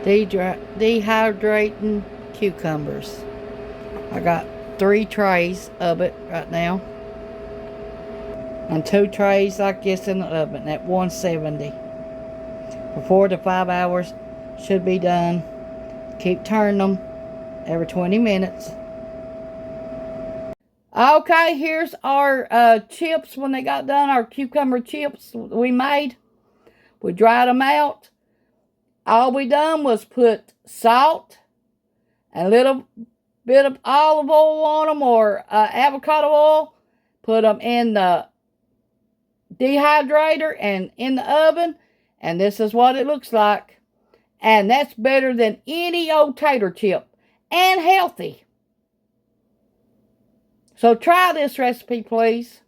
Dehydrating cucumbers. I got 3 trays of it right now. And 2 trays, I guess, in the oven at 170. For 4 to 5 hours should be done. Keep turning them every 20 minutes. Okay, here's our chips when they got done. Our cucumber chips we made. We dried them out. All we done was put salt and a little bit of olive oil on them or avocado oil. Put them in the dehydrator and in the oven. And this is what it looks like. And that's better than any old tater chip. And healthy. So try this recipe, please.